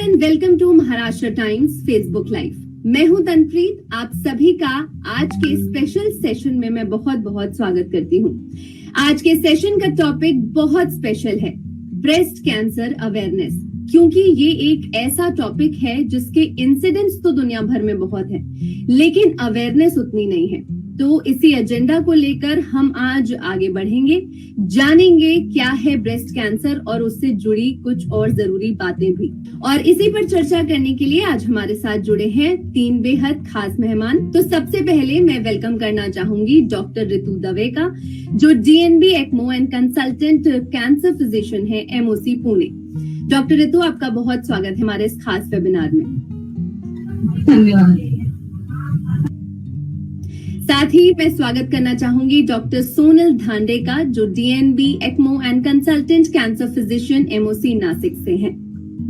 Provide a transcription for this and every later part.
And welcome to Maharashtra Times Facebook live. मैं हूं तनप्रीत, आप सभी का आज के स्पेशल सेशन में मैं बहुत बहुत स्वागत करती हूं। आज के सेशन का टॉपिक बहुत स्पेशल है, ब्रेस्ट कैंसर अवेयरनेस, क्योंकि ये एक ऐसा टॉपिक है जिसके इंसिडेंट्स तो दुनिया भर में बहुत है, लेकिन अवेयरनेस उतनी नहीं है। तो इसी एजेंडा को लेकर हम आज आगे बढ़ेंगे, जानेंगे क्या है ब्रेस्ट कैंसर और उससे जुड़ी कुछ और जरूरी बातें भी। और इसी पर चर्चा करने के लिए आज हमारे साथ जुड़े हैं 3 बेहद खास मेहमान। तो सबसे पहले मैं वेलकम करना चाहूंगी डॉक्टर ऋतु दवे का, जो DNB ECMO and consultant cancer physician है MOC पुणे। डॉक्टर ऋतु, आपका बहुत स्वागत है हमारे इस खास वेबिनार में। धन्यवाद। साथ ही मैं स्वागत करना चाहूंगी डॉक्टर सोनल धांडे का, जो DNB ECMO and consultant cancer physician MOC Nashik से हैं।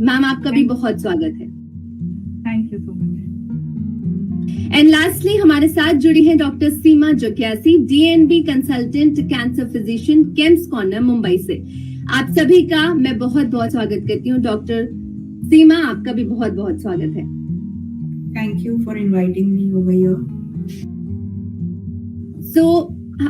मैम, आपका भी बहुत स्वागत है। Thank you so much. And lastly हमारे साथ जुड़ी हैं डॉक्टर सीमा जग्यासी, DNB consultant cancer physician Kemps corner Mumbai से। आप सभी का मैं बहुत बहुत स्वागत करती हूँ। डॉक्टर सीमा, आपका भी बहुत बहुत स्वागत है। Thank you for inviting me over here. So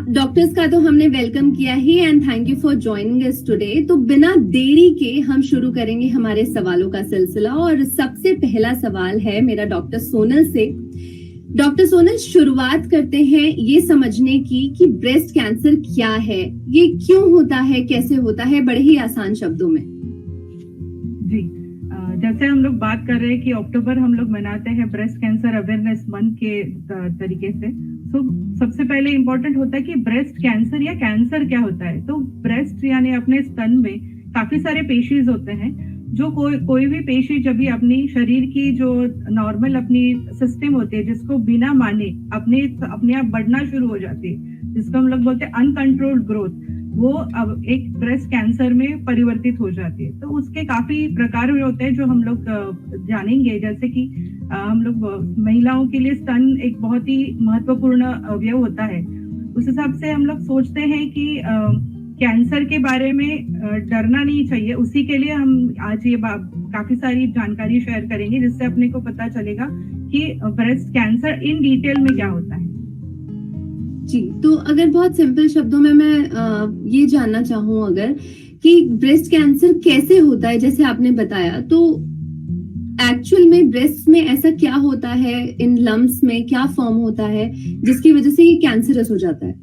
doctors का तो हमने वेलकम किया ही, and thank you for joining us today. तो बिना देरी के हम शुरू करेंगे हमारे सवालों का सिलसिला, और सबसे पहला सवाल है मेरा डॉक्टर सोनल से। डॉक्टर सोनल, शुरुआत करते हैं ये समझने की कि ब्रेस्ट कैंसर क्या है, ये क्यों होता है, कैसे होता है, बड़े ही आसान शब्दों में। जी, जैसे हम लोग बात कर रहे हैं कि अक्टूबर हम लोग मनाते हैं ब्रेस्ट कैंसर अवेयरनेस मंथ के तरीके से। तो सबसे पहले इम्पोर्टेंट होता है कि ब्रेस्ट कैंसर या कैंसर क्या होता है। तो ब्रेस्ट यानी अपने स्तन में काफी सारे पेशीज होते हैं, जो कोई भी पेशी जब भी अपनी शरीर की जो नॉर्मल अपनी सिस्टम होती है, जिसको बिना माने अपने आप बढ़ना शुरू हो जाती है, जिसको हम लोग बोलते हैं अनकंट्रोल्ड ग्रोथ, वो अब एक ब्रेस्ट कैंसर में परिवर्तित हो जाती है। तो उसके काफी प्रकार होते हैं जो हम लोग जानेंगे, जैसे कि हम लोग महिलाओं के लिए स्तन एक बहुत ही महत्वपूर्ण अवयव होता है। उस हिसाब से हम लोग सोचते हैं कि कैंसर के बारे में डरना नहीं चाहिए। उसी के लिए हम आज ये काफी सारी जानकारी शेयर करेंगे, जिससे अपने को पता चलेगा कि ब्रेस्ट कैंसर इन डिटेल में क्या होता है। जी, तो अगर बहुत सिंपल शब्दों में मैं ये जानना चाहूँ अगर कि ब्रेस्ट कैंसर कैसे होता है, जैसे आपने बताया, तो एक्चुअल में ब्रेस्ट में ऐसा क्या होता है, इन लम्प्स में क्या फॉर्म होता है जिसकी वजह से ये कैंसरस हो जाता है?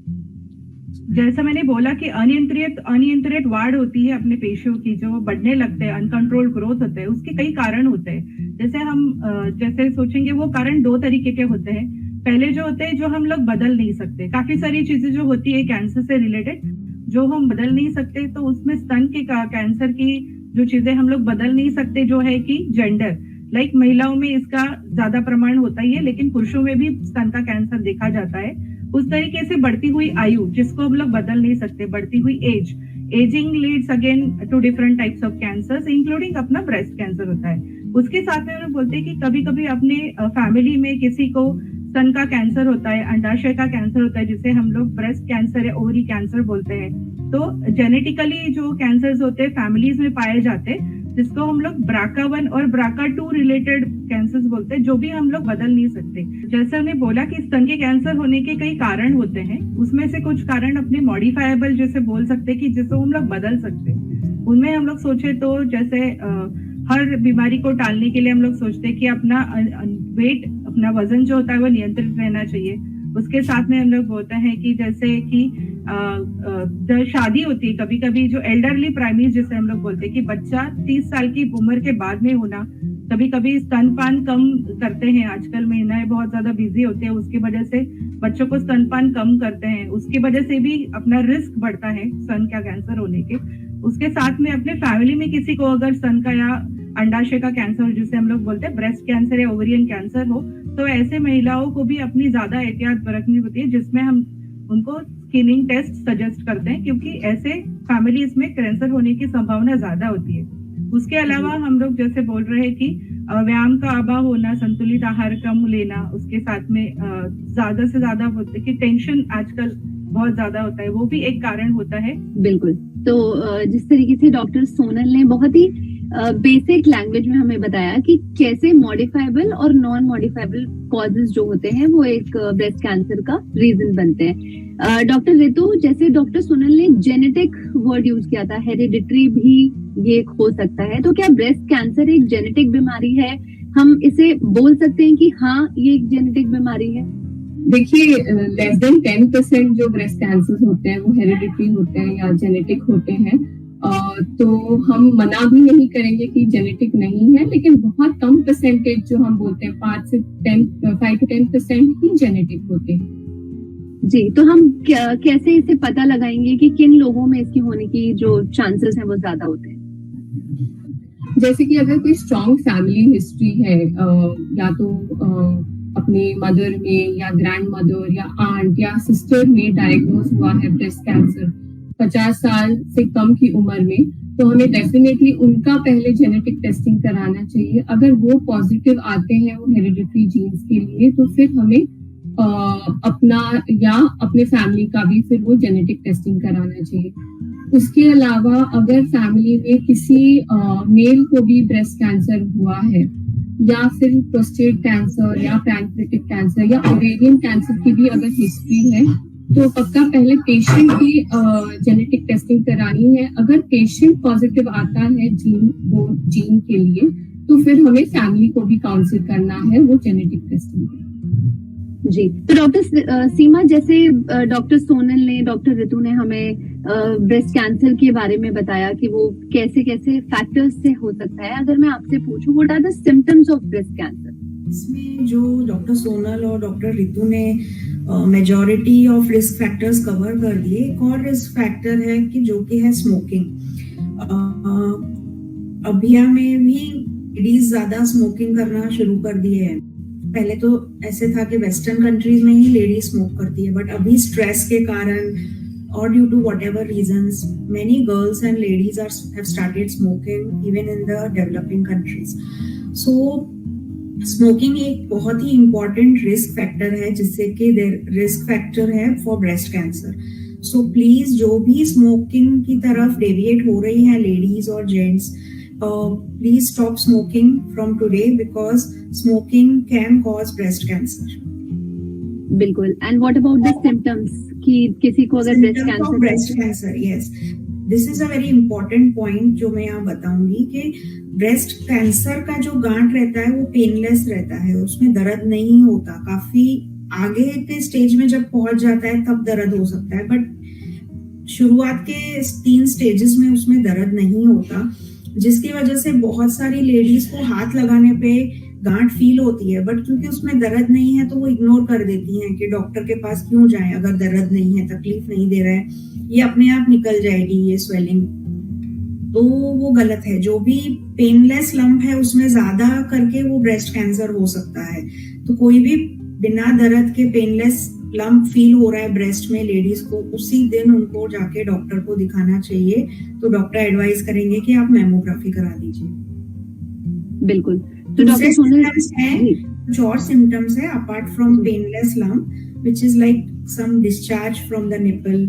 जैसा मैंने बोला कि अनियंत्रित वाढ होती है अपने पेशियों की, जो बढ़ने लगते हैं, अनकंट्रोल्ड ग्रोथ होते हैं। उसके कई कारण होते हैं। जैसे हम जैसे सोचेंगे, वो कारण 2 तरीके के होते हैं। पहले जो होते हैं जो हम लोग बदल नहीं सकते, काफी सारी चीजें जो होती है कैंसर से रिलेटेड जो हम बदल नहीं सकते, तो उसमें स्तन के कैंसर की जो चीजें हम लोग बदल नहीं सकते, जो है कि जेंडर, लाइक महिलाओं में इसका ज्यादा प्रमाण होता ही है, लेकिन पुरुषों में भी स्तन का कैंसर देखा जाता है। उस तरीके से बढ़ती हुई आयु, जिसको हम लोग बदल नहीं सकते, बढ़ती हुई ageing leads again to different types of cancers, including अपना ब्रेस्ट कैंसर होता है। उसके साथ में हम लोग बोलते हैं कि कभी कभी अपने फैमिली में किसी को स्तन का कैंसर होता है, अंडाशय का कैंसर होता है, जिसे हम लोग ब्रेस्ट कैंसर या ओवरी कैंसर बोलते हैं। तो जेनेटिकली जो कैंसर्स होते हैं फैमिलीज में पाए जाते हैं, जिसको हम लोग BRCA1 और BRCA2 रिलेटेड कैंसर्स बोलते हैं, जो भी हम लोग बदल नहीं सकते। जैसे हमने बोला कि स्तन के कैंसर होने के कई कारण होते हैं, उसमें से कुछ कारण अपने मॉडिफाइबल जैसे बोल सकते हैं कि जिसको हम लोग बदल सकते हैं। उनमें हम लोग सोचे तो जैसे हर बीमारी को टालने के लिए हम लोग सोचते हैं कि अपना वेट, अपना वजन जो होता है वो नियंत्रित रहना चाहिए। उसके साथ में हम लोग बोलते हैं कि जैसे कि जब शादी होती है, कभी कभी जो एल्डरली प्राइमरीज जिसे हम लोग बोलते हैं कि बच्चा 30 साल की उम्र के बाद में होना, कभी कभी स्तनपान कम करते हैं, आजकल महिलाएं बहुत ज्यादा बिजी होती है, उसकी वजह से बच्चों को स्तनपान कम करते हैं, उसकी वजह से भी अपना रिस्क बढ़ता है स्तन का कैंसर होने के। उसके साथ में अपने फैमिली में किसी को अगर स्तन का या अंडाशय का कैंसर, जिसे हम लोग बोलते हैं ब्रेस्ट कैंसर या ओवरियन कैंसर हो, तो ऐसे महिलाओं को भी अपनी ज्यादा एहतियात बरतनी होती है, जिसमें हम उनको स्क्रीनिंग टेस्ट सजेस्ट करते हैं, क्योंकि ऐसे फैमिलीज में कैंसर होने की संभावना ज्यादा होती है। उसके अलावा हम लोग जैसे बोल रहे हैं कि व्यायाम का अभाव होना, संतुलित आहार कम लेना, उसके साथ में ज्यादा से ज्यादा होता है कि टेंशन आजकल बहुत ज्यादा होता है, वो भी एक कारण होता है। बिल्कुल। तो जिस तरीके से डॉक्टर सोनल ने बहुत ही बेसिक लैंग्वेज में हमें बताया कि कैसे मॉडिफाइबल और नॉन मॉडिफाइबल कॉजेज जो होते हैं वो एक ब्रेस्ट कैंसर का रीजन बनते हैं। डॉक्टर रितु, जैसे डॉक्टर सोनल ने जेनेटिक वर्ड यूज किया था, हेरिडिटरी भी ये हो सकता है, तो क्या ब्रेस्ट कैंसर एक जेनेटिक बीमारी है? हम इसे बोल सकते हैं कि हाँ ये एक जेनेटिक बीमारी है? देखिए, लेस देन 10% जो ब्रेस्ट कैंसर होते हैं वो हेरिडिटरी होते हैं या जेनेटिक होते हैं। तो हम मना भी नहीं करेंगे कि जेनेटिक नहीं है, लेकिन बहुत कम परसेंटेज जो हम बोलते हैं 5 to 10% ही जेनेटिक होते हैं। जी, तो हम कैसे इसे पता लगाएंगे कि किन लोगों में इसकी होने की जो चांसेस हैं वो ज्यादा होते हैं? जैसे कि अगर कोई स्ट्रॉन्ग फैमिली हिस्ट्री है, या तो अपने मदर में या ग्रैंड मदर या आंट या सिस्टर में डायग्नोज हुआ है ब्रेस्ट कैंसर 50 साल से कम की उम्र में, तो हमें डेफिनेटली उनका पहले जेनेटिक टेस्टिंग कराना चाहिए। अगर वो पॉजिटिव आते हैं वो हेरिडिटरी जीन्स के लिए, तो फिर हमें अपना या अपने फैमिली का भी फिर वो जेनेटिक टेस्टिंग कराना चाहिए। उसके अलावा अगर फैमिली में किसी मेल को भी ब्रेस्ट कैंसर हुआ है, या फिर प्रोस्टेट कैंसर या पैंक्रियाटिक कैंसर या ओवेरियन कैंसर की भी अगर हिस्ट्री है, तो पक्का पहले पेशेंट की जेनेटिक टेस्टिंग करानी है। अगर पेशेंट पॉजिटिव आता है जीन के लिए, तो फिर हमें फैमिली को भी काउंसिल करना है वो जेनेटिक टेस्टिंग। जी, तो डॉक्टर सीमा, जैसे डॉक्टर सोनल ने, डॉक्टर रितु ने हमें ब्रेस्ट कैंसर के बारे में बताया कि वो कैसे कैसे फैक्टर्स से हो सकता है, अगर मैं आपसे पूछूं what are the symptoms of breast cancer? इसमें जो डॉक्टर सोनल और डॉक्टर रितु ने majority of risk factors cover कर दिए। एक और रिस्क फैक्टर है कि जो कि है स्मोकिंग। अभिया में भी लेडीज ज्यादा स्मोकिंग करना शुरू कर दिए हैं। पहले तो ऐसे था कि वेस्टर्न कंट्रीज में ही लेडीज स्मोक करती है, बट अभी स्ट्रेस के कारण और due to whatever reasons many girls and ladies have started smoking even in the developing countries. So smoking एक बहुत ही इम्पोर्टेंट रिस्क फैक्टर है, जिससे कि रिस्क फैक्टर है for breast cancer. So please जो भी स्मोकिंग की तरफ डेविएट हो रही है लेडीज और gents, please stop smoking from today because smoking can cause breast cancer. बिल्कुल। And what about the symptoms कि किसी को अगर breast cancer, yes, this is a very important point जो मैं यहाँ बताऊंगी कि ब्रेस्ट कैंसर का जो गांठ रहता है वो पेनलेस रहता है, उसमें दर्द नहीं होता। काफी आगे के स्टेज में जब पहुंच जाता है तब दर्द हो सकता है, बट शुरुआत के 3 स्टेजेस में उसमें दर्द नहीं होता, जिसकी वजह से बहुत सारी लेडीज को हाथ लगाने पे गांठ फील होती है, बट क्योंकि उसमें दर्द नहीं है तो वो इग्नोर कर देती हैं कि डॉक्टर के पास क्यों जाएं अगर दर्द नहीं है, तकलीफ नहीं दे रहा है, ये अपने आप निकल जाएगी ये स्वेलिंग। तो वो गलत है। जो भी पेनलेस लंप है उसमें ज्यादा करके वो ब्रेस्ट कैंसर हो सकता है। तो कोई भी बिना दर्द के पेनलेस लंप फील हो रहा है ब्रेस्ट में लेडीज को, उसी दिन उनको जाके डॉक्टर को दिखाना चाहिए। तो डॉक्टर एडवाइस करेंगे कि आप मैमोग्राफी करा दीजिए। बिल्कुल। तो डॉक्टर सोनल कुछ और सिम्टम्स है apart from painless lump, which is like some discharge from the nipple,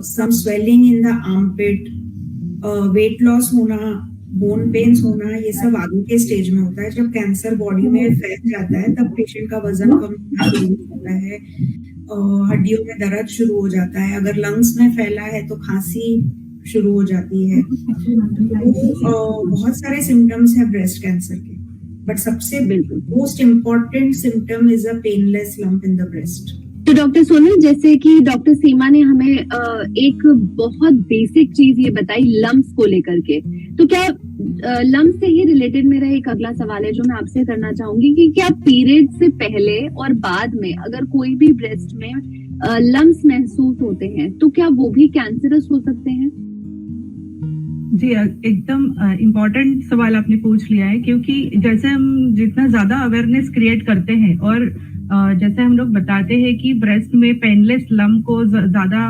some swelling in the armpit, weight loss होना, बोन पेन्स होना, ये सब आगे के स्टेज में होता है। जब कैंसर बॉडी में फैल जाता है तब पेशेंट का वजन कम होता है, हड्डियों में दर्द शुरू हो जाता है, अगर लंग्स में फैला है तो खांसी शुरू हो जाती है। बहुत सारे सिम्टम्स है ब्रेस्ट कैंसर के, बट सबसे most important symptom is a painless lump in the breast. तो डॉक्टर सोनल, जैसे कि डॉक्टर सीमा ने हमें एक बहुत बेसिक चीज ये बताई लम्प्स को लेकर के, तो क्या लम्प्स से ही रिलेटेड मेरा एक अगला सवाल है जो मैं आपसे करना चाहूंगी कि क्या पीरियड से पहले और बाद में अगर कोई भी ब्रेस्ट में लम्प्स महसूस होते हैं तो क्या वो भी कैंसरस हो सकते हैं? जी, एकदम इम्पोर्टेंट सवाल आपने पूछ लिया है, क्योंकि जैसे हम जितना ज्यादा अवेयरनेस क्रिएट करते हैं और जैसे हम लोग बताते हैं कि ब्रेस्ट में पेनलेस लम्प को ज्यादा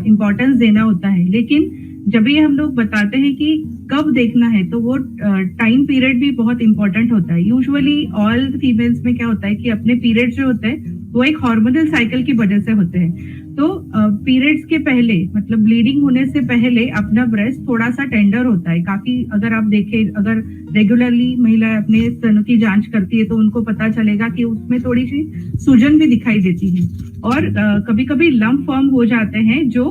इम्पोर्टेंस देना होता है, लेकिन जब भी हम लोग बताते हैं कि कब देखना है तो वो टाइम पीरियड भी बहुत इम्पोर्टेंट होता है। यूजुअली ऑल फीमेल्स में क्या होता है कि अपने पीरियड जो होते हैं वो एक हार्मोनल साइकिल की वजह से होते हैं। तो पीरियड्स के पहले मतलब ब्लीडिंग होने से पहले अपना ब्रेस्ट थोड़ा सा टेंडर होता है काफी। अगर आप देखें, अगर रेगुलरली महिला अपने स्तनों की जांच करती है तो उनको पता चलेगा कि उसमें थोड़ी सी सूजन भी दिखाई देती है और कभी कभी लम्प फॉर्म हो जाते हैं जो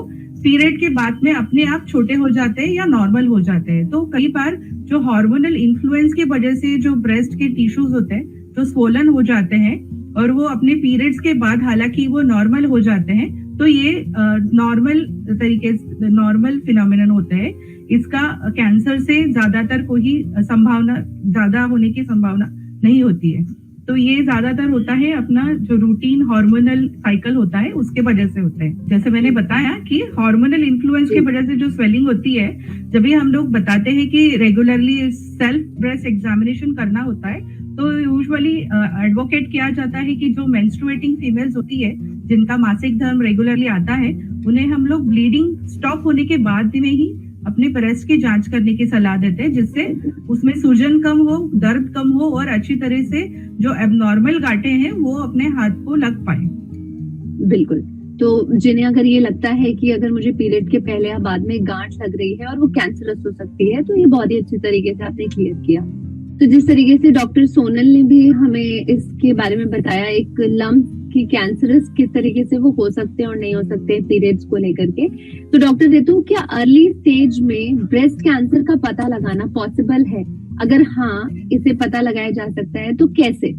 पीरियड के बाद में अपने आप छोटे हो जाते हैं या नॉर्मल हो जाते हैं। तो कई बार जो हार्मोनल इन्फ्लुएंस की वजह से जो ब्रेस्ट के टिश्यूज होते हैं जो स्वोलन हो जाते हैं और वो अपने पीरियड्स के बाद हालांकि वो नॉर्मल हो जाते हैं, तो ये नॉर्मल तरीके से नॉर्मल फिनोमिनन होते हैं। इसका कैंसर से ज्यादातर कोई संभावना ज्यादा होने की संभावना नहीं होती है। तो ये ज्यादातर होता है अपना जो रूटीन हार्मोनल साइकिल होता है उसके वजह से होता है। जैसे मैंने बताया कि हार्मोनल इन्फ्लुएंस की वजह से जो स्वेलिंग होती है, जब भी हम लोग बताते हैं कि रेगुलरली सेल्फ ब्रेस्ट एग्जामिनेशन करना होता है तो यूजुअली एडवोकेट किया जाता है कि जो मेंस्ट्रुएटिंग फीमेल्स होती है जिनका मासिक धर्म रेगुलरली आता है उन्हें हम लोग ब्लीडिंग स्टॉप होने के बाद में ही अपने ब्रेस्ट की जांच करने की सलाह देते हैं, जिससे उसमें सूजन कम हो, दर्द कम हो और अच्छी तरह से जो एबनॉर्मल गांठें हैं वो अपने हाथ को लग पाए। बिल्कुल। तो जिन्हें अगर ये लगता है कि अगर मुझे पीरियड के पहले या बाद में गांठ लग रही है और वो कैंसरस हो सकती है, तो ये बहुत ही अच्छी तरीके से आपने क्लियर किया। तो जिस तरीके से डॉक्टर सोनल ने भी हमें इसके बारे में बताया, एक लम्प की कैंसरस किस तरीके से वो हो सकते हैं और नहीं हो सकते पीरियड्स को लेकर के, तो डॉक्टर रितु, क्या अर्ली स्टेज में ब्रेस्ट कैंसर का पता लगाना पॉसिबल है? अगर हाँ, इसे पता लगाया जा सकता है तो कैसे?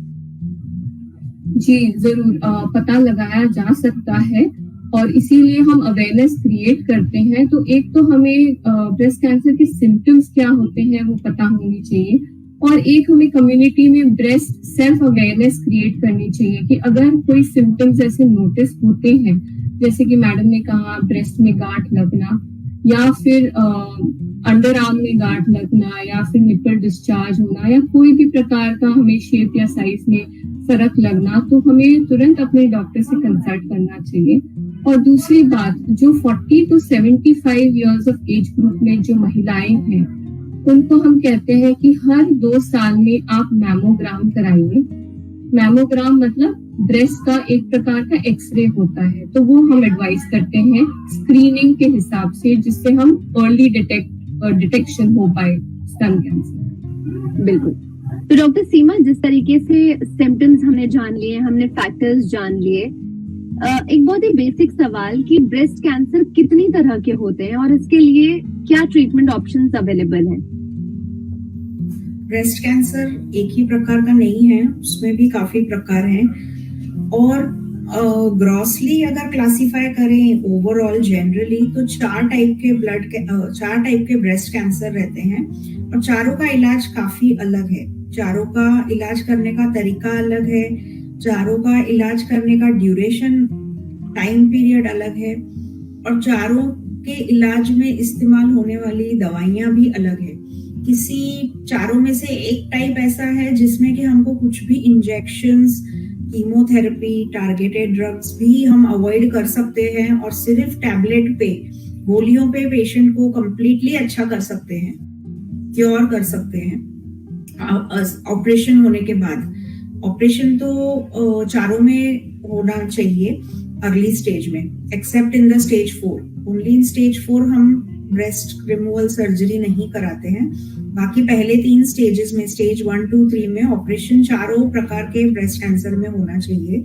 जी जरूर, पता लगाया जा सकता है और इसीलिए हम अवेयरनेस क्रिएट करते हैं। तो एक तो हमें ब्रेस्ट कैंसर के सिम्टम्स क्या होते हैं वो पता होनी चाहिए और एक हमें कम्युनिटी में ब्रेस्ट सेल्फ अवेयरनेस क्रिएट करनी चाहिए कि अगर कोई सिम्टम्स ऐसे नोटिस होते हैं, जैसे कि मैडम ने कहा ब्रेस्ट में गांठ लगना या फिर अंडर आर्म में गांठ लगना या फिर निपल डिस्चार्ज होना या कोई भी प्रकार का हमें शेप या साइज में फर्क लगना, तो हमें तुरंत अपने डॉक्टर से कंसल्ट करना चाहिए। और दूसरी बात, जो 40 to 75 years of age group में जो महिलाएं हैं उनको हम कहते हैं कि हर 2 साल में आप मैमोग्राम कराइए। मैमोग्राम मतलब ब्रेस्ट का एक प्रकार का एक्सरे होता है, तो वो हम एडवाइस करते हैं स्क्रीनिंग के हिसाब से, जिससे हम अर्ली डिटेक्शन हो पाए स्तन कैंसर। बिल्कुल। तो डॉक्टर सीमा, जिस तरीके से सिम्टम्स हमने जान लिए, हमने फैक्टर्स जान लिए, एक बहुत ही बेसिक सवाल कि ब्रेस्ट कैंसर कितनी तरह के होते हैं और इसके लिए क्या ट्रीटमेंट ऑप्शंस अवेलेबल हैं? ब्रेस्ट कैंसर एक ही प्रकार का नहीं है, उसमें भी काफी प्रकार हैं और ग्रॉसली अगर क्लासिफाई करें ओवरऑल जनरली तो 4 टाइप के ब्रेस्ट कैंसर रहते हैं और चारों का इलाज काफी अलग है। चारों का इलाज करने का तरीका अलग है, चारों का इलाज करने का ड्यूरेशन टाइम पीरियड अलग है और चारों के इलाज में इस्तेमाल होने वाली दवाइयां भी अलग है। किसी चारों में से एक टाइप ऐसा है जिसमें कि हमको कुछ भी इंजेक्शंस, कीमोथेरेपी, टारगेटेड ड्रग्स भी हम अवॉइड कर सकते हैं और सिर्फ टैबलेट पे, गोलियों पे पेशेंट को कंप्लीटली अच्छा कर सकते हैं, क्योर कर सकते हैं ऑपरेशन होने के बाद। ऑपरेशन तो चारों में होना चाहिए अर्ली स्टेज में, accept in the stage 4। Only in stage 4 हम ब्रेस्ट रिमूवल सर्जरी नहीं कराते हैं। बाकी पहले 3 स्टेजेस में, स्टेज 1, 2, 3 में ऑपरेशन चारों प्रकार के ब्रेस्ट कैंसर में होना चाहिए।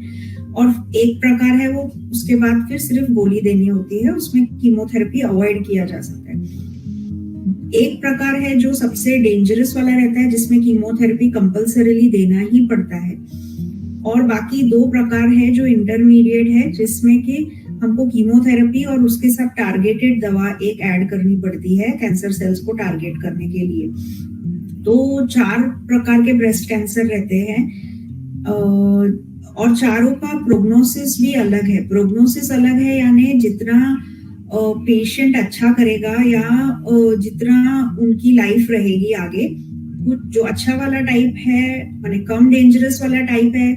और एक प्रकार है वो, उसके बाद फिर सिर्फ गोली देनी होती है, उसमें कीमोथेरेपी अवॉइड किया जा सकता है। एक प्रकार है जो सबसे डेंजरस वाला रहता है, जिसमें कीमोथेरेपी कंपल्सरीली देना ही पड़ता है। और बाकी 2 प्रकार है जो इंटरमीडिएट है, जिसमें कि हमको कीमोथेरेपी और उसके साथ टारगेटेड दवा एक ऐड करनी पड़ती है कैंसर सेल्स को टारगेट करने के लिए। तो 4 प्रकार के ब्रेस्ट कैंसर रहते हैं और चारों का प्रोग्नोसिस भी अलग है। प्रोग्नोसिस अलग है यानी जितना पेशेंट अच्छा करेगा या जितना उनकी लाइफ रहेगी आगे, कुछ जो अच्छा वाला टाइप है माने कम डेंजरस वाला टाइप है,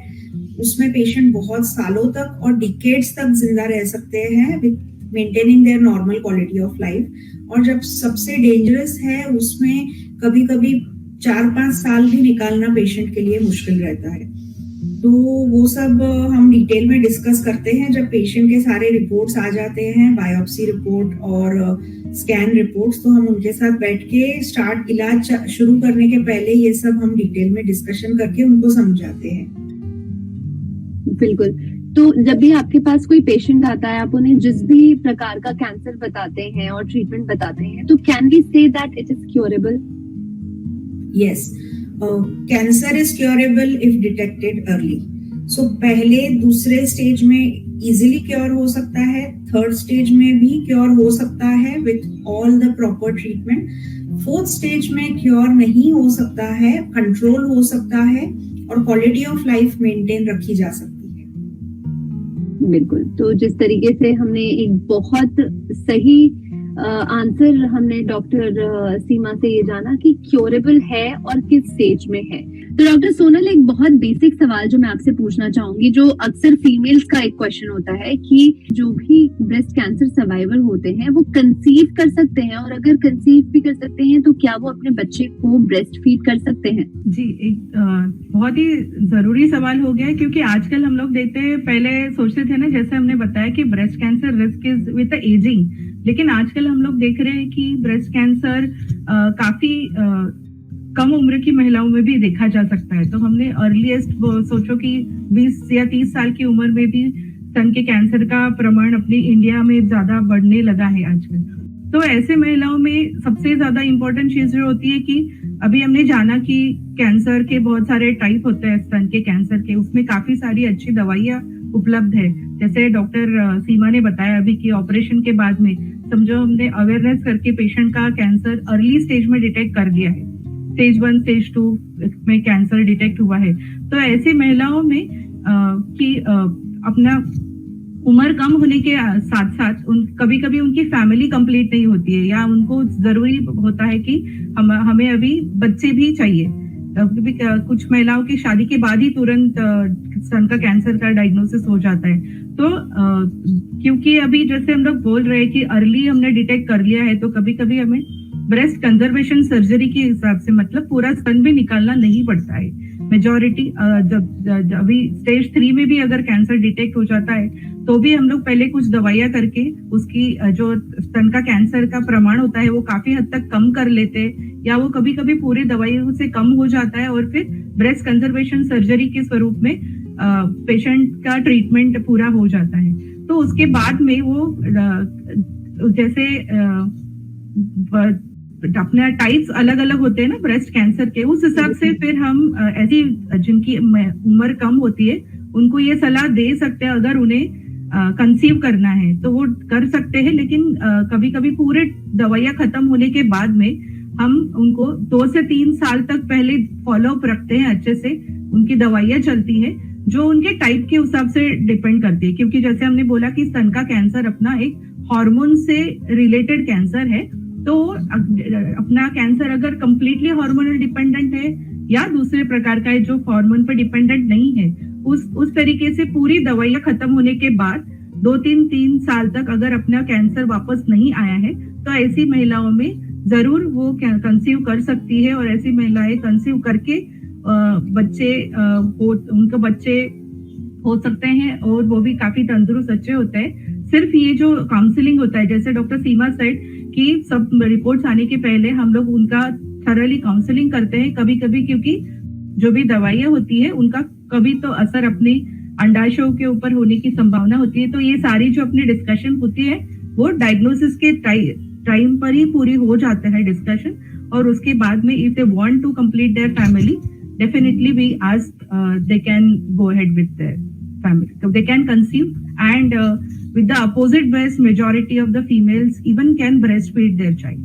उसमें पेशेंट बहुत सालों तक और डिकेड्स तक जिंदा रह सकते हैं maintaining their normal quality of life. और जब सबसे डेंजरस है उसमें कभी कभी 4-5 साल भी निकालना पेशेंट के लिए मुश्किल रहता है। तो वो सब हम डिटेल में डिस्कस करते हैं जब पेशेंट के सारे रिपोर्ट्स आ जाते हैं, बायोप्सी रिपोर्ट और स्कैन रिपोर्ट्स, तो हम उनके साथ बैठ के इलाज शुरू करने के पहले ये सब हम डिटेल में डिस्कशन करके उनको समझाते हैं। बिल्कुल। तो जब भी आपके पास कोई पेशेंट आता है, आप उन्हें जिस भी प्रकार का कैंसर बताते हैं और ट्रीटमेंट बताते हैं, तो can we say that it is curable? Yes, cancer is curable if detected early. So पहले दूसरे स्टेज में इजीली क्योर हो सकता है, थर्ड स्टेज में भी क्योर हो सकता है with all the proper treatment. Fourth stage में क्योर नहीं हो सकता है, कंट्रोल हो सकता है और क्वालिटी ऑफ लाइफ मेंटेन रखी जा सकती है। बिल्कुल। तो जिस तरीके से हमने एक बहुत सही आंसर हमने डॉक्टर सीमा से ये जाना कि क्योरेबल है और किस स्टेज में है। तो डॉक्टर सोनल, एक बहुत बेसिक सवाल जो मैं आपसे पूछना चाहूंगी, जो अक्सर फीमेल्स का एक क्वेश्चन होता है कि जो भी ब्रेस्ट कैंसर सर्वाइवर होते हैं वो कंसीव कर सकते हैं, और अगर कंसीव भी कर सकते हैं तो क्या वो अपने बच्चे को ब्रेस्ट फीड कर सकते हैं? जी, एक बहुत ही जरूरी सवाल हो गया है, क्योंकि आजकल हम लोग पहले सोचते थे ना, जैसे हमने बताया कि breast cancer risk is with ageing, लेकिन आजकल हम लोग देख रहे हैं कि ब्रेस्ट कैंसर काफी कम उम्र की महिलाओं में भी देखा जा सकता है। तो हमने अर्लीस्ट सोचो कि 20 या 30 साल की उम्र में भी स्तन के कैंसर का प्रमाण अपनी इंडिया में ज्यादा बढ़ने लगा है आजकल। तो ऐसे महिलाओं में सबसे ज्यादा इम्पोर्टेंट चीज जो होती है कि अभी हमने जाना कि कैंसर के बहुत सारे टाइप होते हैं, स्तन के कैंसर के, उसमें काफी सारी अच्छी दवाइयां उपलब्ध है। जैसे डॉक्टर सीमा ने बताया अभी कि ऑपरेशन के बाद में समझो हमने अवेयरनेस करके पेशेंट का कैंसर अर्ली स्टेज में डिटेक्ट कर दिया है, स्टेज 1 स्टेज 2 में कैंसर डिटेक्ट हुआ है। तो ऐसी महिलाओं में कि अपना उम्र कम होने के साथ साथ कभी कभी उनकी फैमिली कंप्लीट नहीं होती है, या उनको जरूरी होता है कि हमें अभी बच्चे भी चाहिए। कुछ महिलाओं की शादी के बाद ही तुरंत स्तन का कैंसर का डायग्नोसिस हो जाता है। तो क्योंकि अभी जैसे हम लोग बोल रहे हैं कि अर्ली हमने डिटेक्ट कर लिया है, तो कभी कभी हमें ब्रेस्ट कंजर्वेशन सर्जरी के हिसाब से, मतलब पूरा स्तन भी निकालना नहीं पड़ता है। मेजॉरिटी जब अभी स्टेज 3 में भी अगर कैंसर डिटेक्ट हो जाता है तो भी हम लोग पहले कुछ दवाइयां करके उसकी जो स्तन का कैंसर का प्रमाण होता है वो काफी हद तक कम कर लेते हैं, या वो कभी कभी पूरी दवाइयों से कम हो जाता है और फिर ब्रेस्ट कंजर्वेशन सर्जरी के स्वरूप में पेशेंट का ट्रीटमेंट पूरा हो जाता है। तो उसके बाद में वो जैसे अपने टाइप्स अलग अलग होते हैं ना ब्रेस्ट कैंसर के, उस हिसाब से फिर हम ऐसी जिनकी उम्र कम होती है उनको ये सलाह दे सकते हैं, अगर उन्हें कंसीव करना है तो वो कर सकते हैं। लेकिन कभी कभी पूरे दवाइयां खत्म होने के बाद में हम उनको 2 से 3 साल तक पहले फॉलोअप रखते हैं, अच्छे से उनकी दवाइयां चलती है, जो उनके टाइप के हिसाब से डिपेंड करती है। क्योंकि जैसे हमने बोला कि स्तन का कैंसर अपना एक हार्मोन से रिलेटेड कैंसर है, तो अपना कैंसर अगर कंप्लीटली हार्मोनल डिपेंडेंट है या दूसरे प्रकार का है जो हार्मोन पर डिपेंडेंट नहीं है, उस तरीके से पूरी दवाइयां खत्म होने के बाद 2-3 साल तक अगर अपना कैंसर वापस नहीं आया है तो ऐसी महिलाओं में जरूर वो कंसीव कर सकती है। और ऐसी महिलाएं कंसीव करके उनके बच्चे हो सकते हैं और वो भी काफी तंदुरुस्त अच्छे होते हैं। सिर्फ ये जो काउंसलिंग होता है, जैसे डॉक्टर सीमा सेड कि सब रिपोर्ट्स आने के पहले हम लोग उनका थरली काउंसलिंग करते हैं कभी कभी, क्योंकि जो भी दवाइयां होती है उनका कभी तो असर अपने अंडाशयों के ऊपर होने की संभावना होती है। तो ये सारी जो अपनी डिस्कशन होती है वो डायग्नोसिस के टाइम पर ही पूरी हो जाता है डिस्कशन, और उसके बाद में if they want to complete their family, definitely we ask they can go ahead with their family, so they can conceive, and with the opposite breast majority of the females even can breastfeed their child.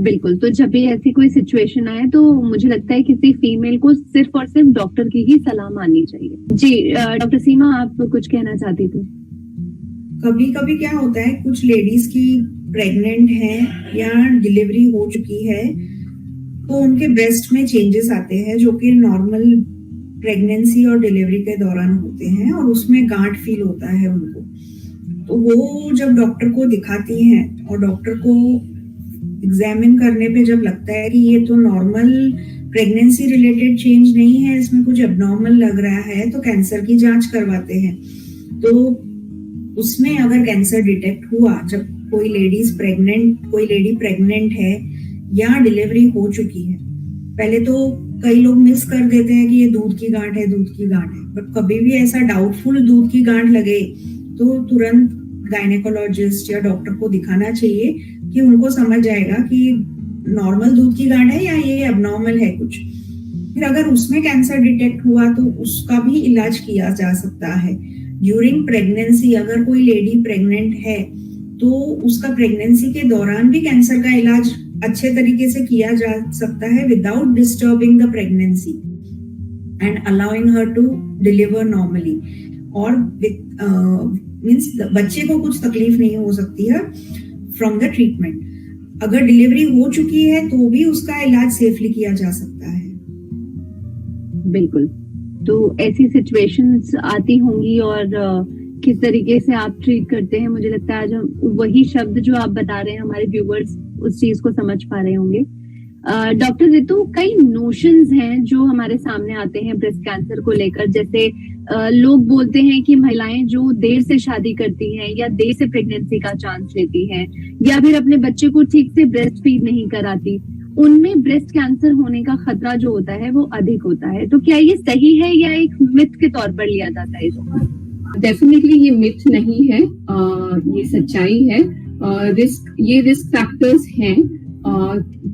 बिल्कुल। तो जब भी ऐसी कोई situation आए तो मुझे लगता है किसी फीमेल को सिर्फ और सिर्फ डॉक्टर की ही सलाह माननी चाहिए। जी डॉक्टर सीमा, आप कुछ कहना चाहती थी? कभी कभी क्या होता है, कुछ लेडीज की प्रेग्नेंट है या डिलीवरी हो चुकी है तो उनके ब्रेस्ट में चेंजेस आते हैं जो कि नॉर्मल प्रेगनेंसी और डिलीवरी के दौरान होते हैं, और उसमें गांठ फील होता है उनको। तो वो जब डॉक्टर को दिखाती हैं और डॉक्टर को एग्जामिन करने पे जब लगता है कि ये तो नॉर्मल प्रेगनेंसी रिलेटेड चेंज नहीं है, इसमें कुछ एबनॉर्मल लग रहा है तो कैंसर की जांच करवाते हैं। तो उसमें अगर कैंसर डिटेक्ट हुआ, जब कोई लेडी प्रेग्नेंट है या डिलीवरी हो चुकी है, पहले तो कई लोग मिस कर देते हैं कि ये दूध की गांठ है, बट कभी भी ऐसा डाउटफुल दूध की गांठ लगे तो तुरंत गायनेकोलॉजिस्ट या डॉक्टर को दिखाना चाहिए कि उनको समझ आएगा कि नॉर्मल दूध की गांठ है या ये एबनॉर्मल है कुछ। फिर अगर उसमें कैंसर डिटेक्ट हुआ तो उसका भी इलाज किया जा सकता है। ड्यूरिंग प्रेगनेंसी अगर कोई लेडी प्रेग्नेंट है तो उसका प्रेगनेंसी के दौरान भी कैंसर का इलाज अच्छे तरीके से किया जा सकता है without disturbing the pregnancy and allowing her to deliver normally, और मींस बच्चे को कुछ तकलीफ नहीं हो सकती है फ्रॉम द ट्रीटमेंट। अगर डिलीवरी हो चुकी है तो भी उसका इलाज सेफली किया जा सकता है। बिल्कुल। तो ऐसी सिचुएशंस आती होंगी और किस तरीके से आप ट्रीट करते हैं, मुझे लगता है आज हम वही शब्द जो आप बता रहे हैं हमारे व्यूवर्स उस चीज को समझ पा रहे होंगे। डॉक्टर रितु, कई नोशंस हैं जो हमारे सामने आते हैं ब्रेस्ट कैंसर को लेकर। जैसे लोग बोलते हैं कि महिलाएं जो देर से शादी करती हैं या देर से प्रेगनेंसी का चांस लेती हैं या फिर अपने बच्चे को ठीक से ब्रेस्ट फीड नहीं कराती, उनमें ब्रेस्ट कैंसर होने का खतरा जो होता है वो अधिक होता है। तो क्या ये सही है या एक मिथ के तौर पर लिया जाता है इसको? डेफिनेटली ये मिथ नहीं है, ये सच्चाई है। ये रिस्क फैक्टर्स हैं।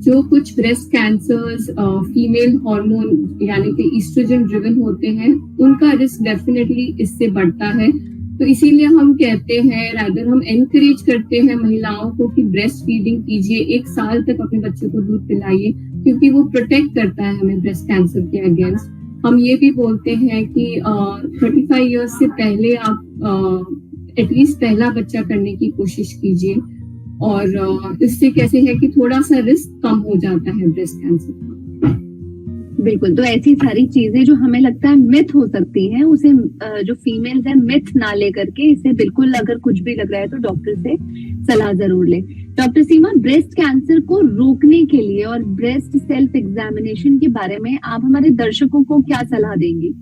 जो कुछ ब्रेस्ट कैंसर्स फीमेल हार्मोन यानी कि ईस्ट्रोजन ड्रिवन होते हैं, उनका रिस्क डेफिनेटली इससे बढ़ता है। तो इसीलिए हम कहते हैं, रादर हम एनकरेज करते हैं महिलाओं को कि ब्रेस्ट फीडिंग कीजिए, 1 साल तक अपने बच्चे को दूध पिलाइए, क्योंकि वो प्रोटेक्ट करता है हमें ब्रेस्ट कैंसर के अगेंस्ट। हम ये भी बोलते हैं कि 35 इयर्स से पहले आप एटलीस्ट पहला बच्चा करने की कोशिश कीजिए, और इससे कैसे है कि थोड़ा सा रिस्क कम हो जाता है ब्रेस्ट कैंसर का। बिल्कुल। तो ऐसी सारी चीजें जो हमें लगता है मिथ हो सकती हैं, उसे जो फीमेल्स है मिथ ना लेकर के इसे बिल्कुल, अगर कुछ भी लग रहा है तो डॉक्टर से सलाह जरूर ले। डॉक्टर सीमा, ब्रेस्ट कैंसर को रोकने के लिए और ब्रेस्ट सेल्फ एग्जामिनेशन के बारे में आप हमारे दर्शकों को क्या सलाह देंगी?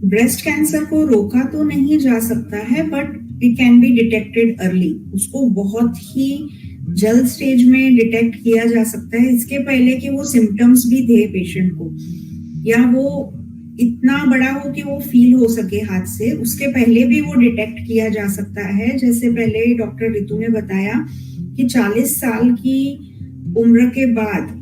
ब्रेस्ट कैंसर को रोका तो नहीं जा सकता है, but it can be detected early. उसको बहुत ही जल्द स्टेज में डिटेक्ट किया जा सकता है, इसके पहले कि वो सिम्टम्स भी दे पेशेंट को या वो इतना बड़ा हो कि वो फील हो सके हाथ से, उसके पहले भी वो डिटेक्ट किया जा सकता है। जैसे पहले डॉक्टर रितु ने बताया कि 40 साल की उम्र के बाद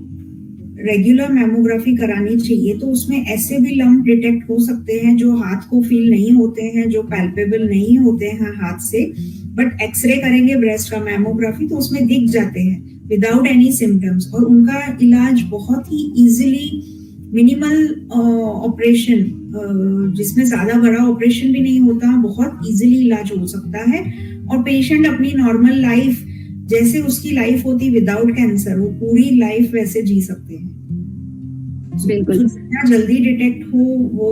रेगुलर मैमोग्राफी करानी चाहिए, तो उसमें ऐसे भी लम्प डिटेक्ट हो सकते हैं जो हाथ को फील नहीं होते हैं, जो पैल्पेबल नहीं होते हैं हाथ से, बट एक्सरे करेंगे ब्रेस्ट का मैमोग्राफी तो उसमें दिख जाते हैं विदाउट एनी सिम्टम्स, और उनका इलाज बहुत ही इजीली, मिनिमल ऑपरेशन जिसमें ज्यादा बड़ा ऑपरेशन भी नहीं होता, बहुत इजीली इलाज हो सकता है, और पेशेंट अपनी नॉर्मल लाइफ जैसे उसकी लाइफ होती विदाउट कैंसर, वो पूरी लाइफ वैसे जी सकते हैं। बिल्कुल। जितना जल्दी डिटेक्ट हो वो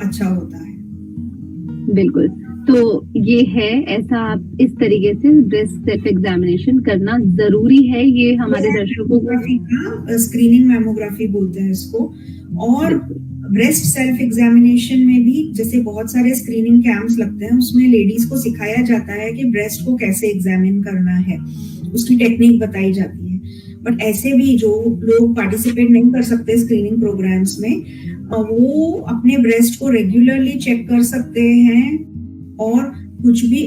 अच्छा होता है। बिल्कुल। तो ये है, ऐसा आप इस तरीके से ब्रेस्ट सेल्फ एग्जामिनेशन करना जरूरी है। ये हमारे दर्शकों को स्क्रीनिंग मैमोग्राफी बोलते हैं इसको। और ब्रेस्ट सेल्फ एग्जामिनेशन में भी जैसे बहुत सारे स्क्रीनिंग कैंप्स लगते हैं, उसमें लेडीज को सिखाया जाता है कि ब्रेस्ट को कैसे एग्जामिन करना है, उसकी टेक्निक बताई जाती है। बट ऐसे भी जो लोग पार्टिसिपेट नहीं कर सकते स्क्रीनिंग प्रोग्राम्स में, वो अपने ब्रेस्ट को रेगुलरली चेक कर सकते हैं, और कुछ भी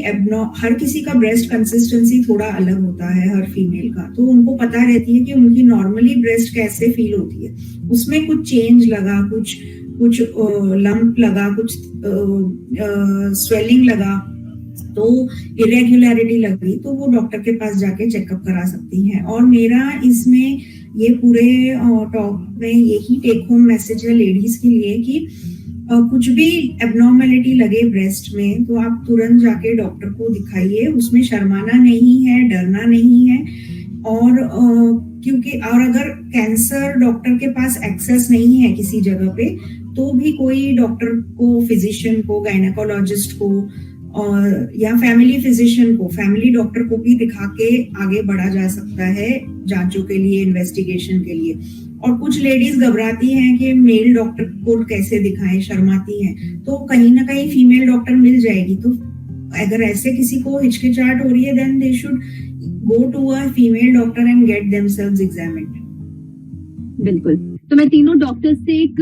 हर किसी का ब्रेस्ट कंसिस्टेंसी थोड़ा अलग होता है हर फीमेल का, तो उनको पता रहती है कि उनकी नॉर्मली ब्रेस्ट कैसे फील होती है। उसमें कुछ चेंज लगा, कुछ लंप लगा, कुछ स्वेलिंग लगा, तो इरेगुलरिटी लगी, तो वो डॉक्टर के पास जाके चेकअप करा सकती हैं। और मेरा इसमें ये पूरे टॉक में यही टेक होम मैसेज है लेडीज के लिए कि कुछ भी एबनॉर्मेलिटी लगे ब्रेस्ट में तो आप तुरंत जाके डॉक्टर को दिखाइए, उसमें शर्माना नहीं है, डरना नहीं है। और क्योंकि और अगर कैंसर डॉक्टर के पास एक्सेस नहीं है किसी जगह पे, तो भी कोई डॉक्टर को, फिजिशियन को, गायनेकोलॉजिस्ट को और या फैमिली फिजिशियन को, फैमिली डॉक्टर को भी दिखा के आगे बढ़ा जा सकता है जांचों के लिए, इन्वेस्टिगेशन के लिए। और कुछ लेडीज घबराती हैं कि मेल डॉक्टर को कैसे दिखाएं, शर्माती हैं, तो कहीं ना कहीं फीमेल डॉक्टर मिल जाएगी। तो अगर ऐसे किसी को हिचकिचाहट हो रही है, then they should go to a female doctor and get themselves examined. बिल्कुल। तो मैं तीनों डॉक्टर से एक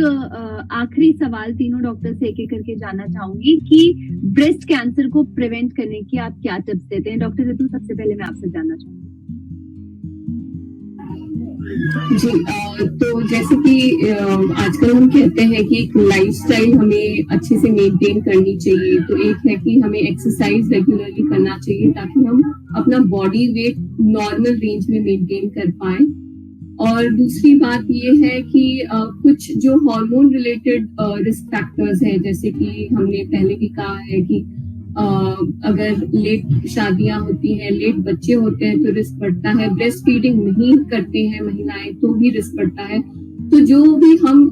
आखिरी सवाल तीनों डॉक्टर से एक एक करके जानना चाहूंगी कि ब्रेस्ट कैंसर को प्रिवेंट करने की आप क्या टिप्स देते हैं। डॉक्टर ऋतु, सबसे पहले मैं आपसे जानना चाहूंगी। जी, तो जैसे कि आजकल हम कहते हैं कि एक लाइफस्टाइल हमें अच्छे से मेंटेन करनी चाहिए। तो एक है कि हमें एक्सरसाइज रेगुलरली करना चाहिए ताकि हम अपना बॉडी वेट नॉर्मल रेंज में मेंटेन कर पाए। और दूसरी बात ये है कि कुछ जो हार्मोन रिलेटेड रिस्क फैक्टर्स हैं, जैसे कि हमने पहले भी कहा है कि अगर लेट शादियां होती हैं, लेट बच्चे होते हैं तो रिस्क बढ़ता है। ब्रेस्ट फीडिंग नहीं करते हैं महिलाएं तो भी रिस्क बढ़ता है। तो जो भी हम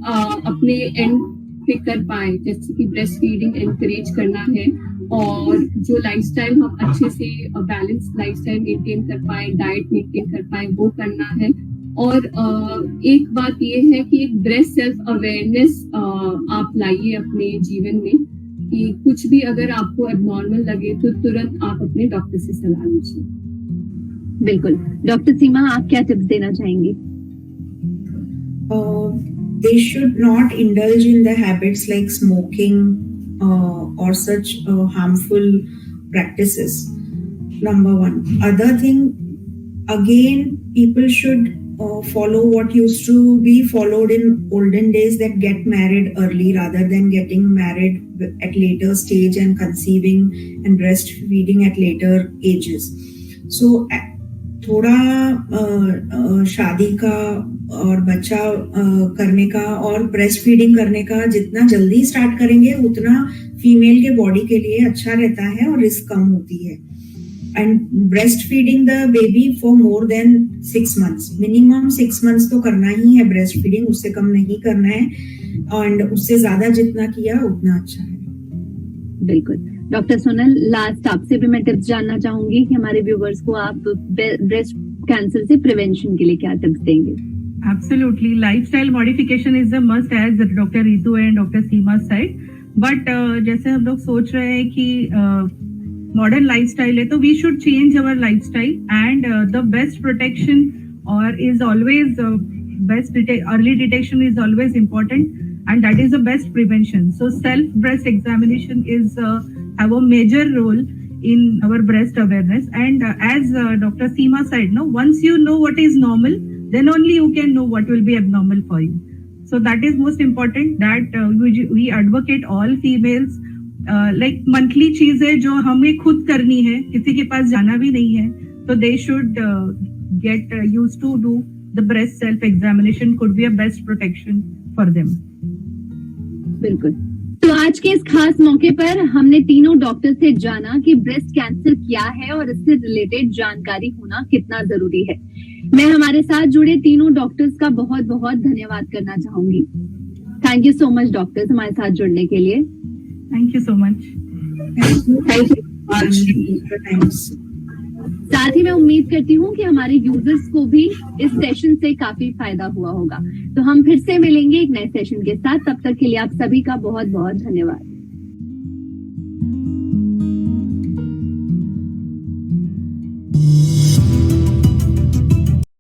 अपने एंड पे कर पाए, जैसे कि ब्रेस्ट फीडिंग एनकरेज करना है और जो लाइफस्टाइल हम अच्छे से बैलेंस लाइफस्टाइल मेंटेन कर पाए, डाइट मेंटेन कर पाए, वो करना है। और एक बात ये है कि एक ब्रेस्ट सेल्फ अवेयरनेस आप लाइए अपने जीवन में कि कुछ भी अगर आपको एबनॉर्मल लगे तो तुरंत आप अपने डॉक्टर से सलाह लीजिए। बिल्कुल। डॉक्टर सीमा, आप क्या टिप्स देना चाहेंगी? They should not indulge in the habits like smoking or such harmful practices. Number one. Other thing, again, people should follow what used to be followed in olden days, that get married early rather than getting married at later stage and conceiving and breastfeeding at later ages. So थोड़ा शादी का और बच्चा करने का और breast feeding करने का जितना जल्दी स्टार्ट करेंगे उतना फीमेल के बॉडी के लिए अच्छा रहता है और रिस्क कम होती है। And breast feeding the baby for more than 6 months, minimum 6 months तो करना ही है ब्रेस्ट फीडिंग, उससे कम नहीं करना है। एंड उससे ज्यादा जितना किया उतना अच्छा है। बिल्कुल। डॉक्टर सोनल, लास्ट आपसे भी मैं टिप्स जानना चाहूंगी कि हमारे व्यूवर्स को आप ब्रेस्ट कैंसर से प्रिवेंशन के लिए क्या टिप्स देंगे? Absolutely, lifestyle modification is a must, as Dr. Ritu and Dr. Seema said. But जैसे हम लोग सोच रहे हैं कि मॉडर्न लाइफस्टाइल है, तो we should change our lifestyle and the best protection और is always best early detection is always important and that is the best prevention. So self breast examination is have a major role in our breast awareness. And as Dr. Seema said, no, once you know what is normal, then only you can know what will be abnormal for you. So that is most important, that we advocate all females like monthly चीजें जो हमें खुद करनी है, किसी के पास जाना भी नहीं है, तो they should get used to do the breast self examination. Could be a best protection for them. बिल्कुल। तो आज के इस खास मौके पर हमने तीनों डॉक्टर से जाना कि ब्रेस्ट कैंसर क्या है और इससे रिलेटेड जानकारी होना कितना जरूरी है। मैं हमारे साथ जुड़े तीनों डॉक्टर्स का बहुत बहुत धन्यवाद करना चाहूंगी। Thank you so much doctors हमारे साथ जुड़ने के लिए। Thank you so much. साथ ही मैं उम्मीद करती हूँ कि हमारे यूजर्स को भी इस सेशन से काफी फायदा हुआ होगा। तो हम फिर से मिलेंगे एक नए सेशन के साथ। तब तक के लिए आप सभी का बहुत बहुत धन्यवाद।